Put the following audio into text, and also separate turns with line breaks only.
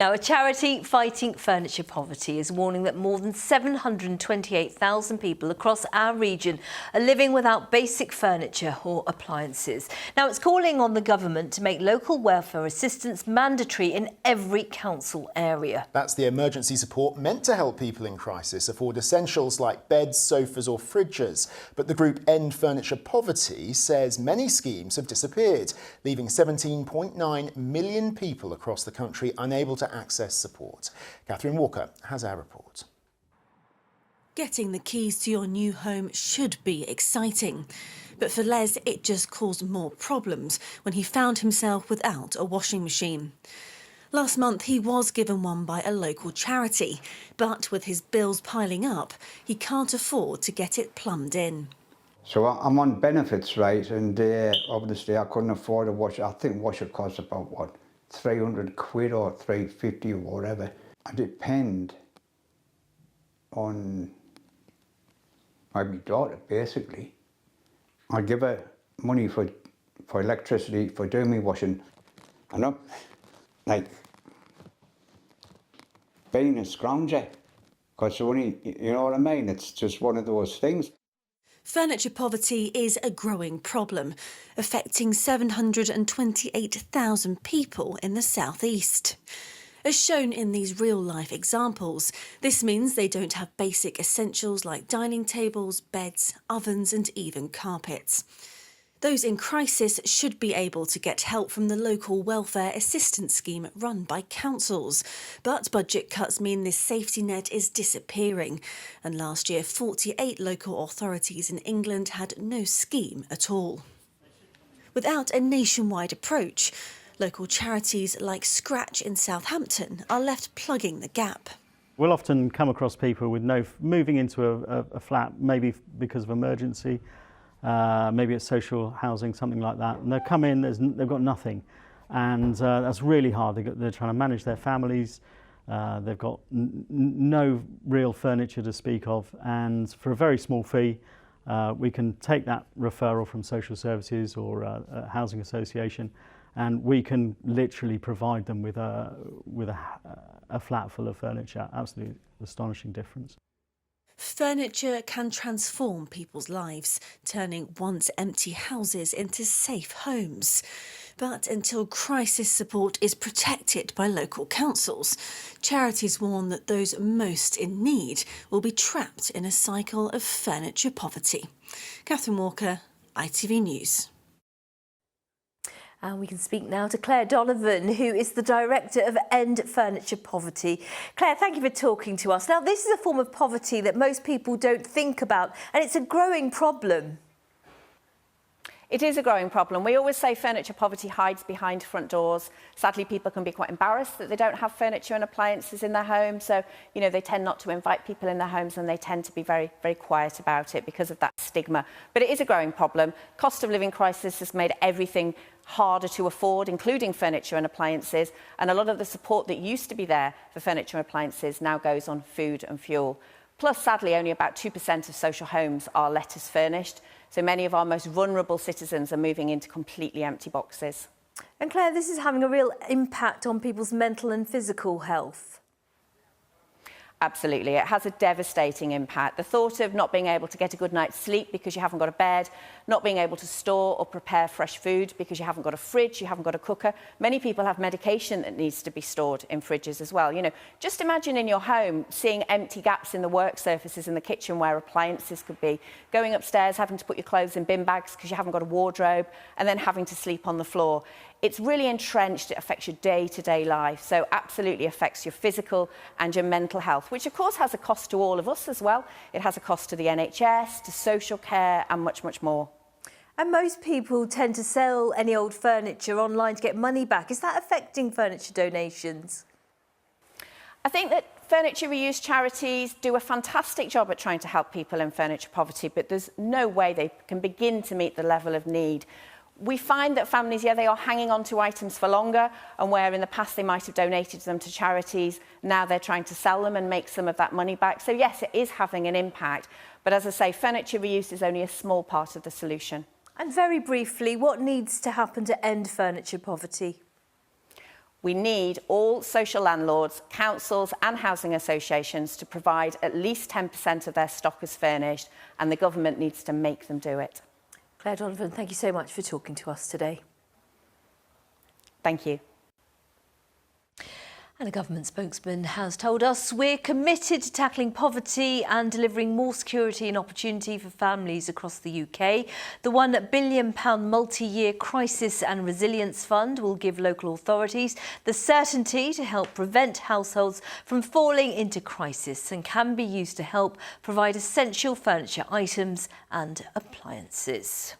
Now, a charity fighting furniture poverty is warning that more than 728,000 people across our region are living without basic furniture or appliances. Now, it's calling on the government to make local welfare assistance mandatory in every council area.
That's the emergency support meant to help people in crisis afford essentials like beds, sofas or fridges. But the group End Furniture Poverty says many schemes have disappeared, leaving 17.9 million people across the country unable to access support. Catherine Walker has our report.
Getting the keys to your new home should be exciting. But for Les, it just caused more problems when he found himself without a washing machine. Last month, he was given one by a local charity, but with his bills piling up, he can't afford to get it plumbed in.
So I'm on benefits, right, and obviously I couldn't afford a washer. I think washer costs about, what, 300 quid or 350 or whatever. I depend on my daughter, basically. I give her money for electricity, for doing me washing. And I'm like being a scrounger, because only, you know what I mean? It's just one of those things.
Furniture poverty is a growing problem, affecting 728,000 people in the southeast. As shown in these real-life examples, this means they don't have basic essentials like dining tables, beds, ovens and even carpets. Those in crisis should be able to get help from the local welfare assistance scheme run by councils. But budget cuts mean this safety net is disappearing. And last year, 48 local authorities in England had no scheme at all. Without a nationwide approach, local charities like Scratch in Southampton are left plugging the gap.
We'll often come across people with moving into a flat, maybe because of emergency, maybe it's social housing, something like that. And they'll come in, they've got nothing. And that's really hard. They're trying to manage their families. They've got no real furniture to speak of. And for a very small fee, we can take that referral from social services or a housing association, and we can literally provide them with a flat full of furniture. Absolutely astonishing difference.
Furniture can transform people's lives, turning once empty houses into safe homes. But until crisis support is protected by local councils, charities warn that those most in need will be trapped in a cycle of furniture poverty. Catherine Walker, ITV News.
And we can speak now to Claire Donovan, who is the director of End Furniture Poverty. Claire, thank you for talking to us. Now, this is a form of poverty that most people don't think about, and it's a growing problem.
It is a growing problem. We always say furniture poverty hides behind front doors. Sadly, people can be quite embarrassed that they don't have furniture and appliances in their home. So, you know, they tend not to invite people in their homes, and they tend to be very, very quiet about it because of that stigma. But it is a growing problem. Cost of living crisis has made everything harder to afford, including furniture and appliances. And a lot of the support that used to be there for furniture and appliances now goes on food and fuel. Plus, sadly, only about 2% of social homes are let as furnished. So many of our most vulnerable citizens are moving into completely empty boxes.
And Claire, this is having a real impact on people's mental and physical health.
Absolutely. It has a devastating impact. The thought of not being able to get a good night's sleep because you haven't got a bed, not being able to store or prepare fresh food because you haven't got a fridge, you haven't got a cooker. Many people have medication that needs to be stored in fridges as well. You know, just imagine in your home seeing empty gaps in the work surfaces in the kitchen where appliances could be, going upstairs, having to put your clothes in bin bags because you haven't got a wardrobe, and then having to sleep on the floor. It's really entrenched. It affects your day-to-day life. So absolutely affects your physical and your mental health, which of course has a cost to all of us as well. It has a cost to the NHS, to social care and much, much more.
And most people tend to sell any old furniture online to get money back. Is that affecting furniture donations?
I think that furniture reuse charities do a fantastic job at trying to help people in furniture poverty, but there's no way they can begin to meet the level of need. We find that families, they are hanging on to items for longer, and where in the past they might have donated them to charities, now they're trying to sell them and make some of that money back. So yes, it is having an impact. But as I say, furniture reuse is only a small part of the solution.
And very briefly, what needs to happen to end furniture poverty?
We need all social landlords, councils and housing associations to provide at least 10% of their stock as furnished, and the government needs to make them do it.
Claire Donovan, thank you so much for talking to us today.
Thank you.
And a government spokesman has told us we're committed to tackling poverty and delivering more security and opportunity for families across the UK. The £1 billion multi-year crisis and resilience fund will give local authorities the certainty to help prevent households from falling into crisis and can be used to help provide essential furniture items and appliances.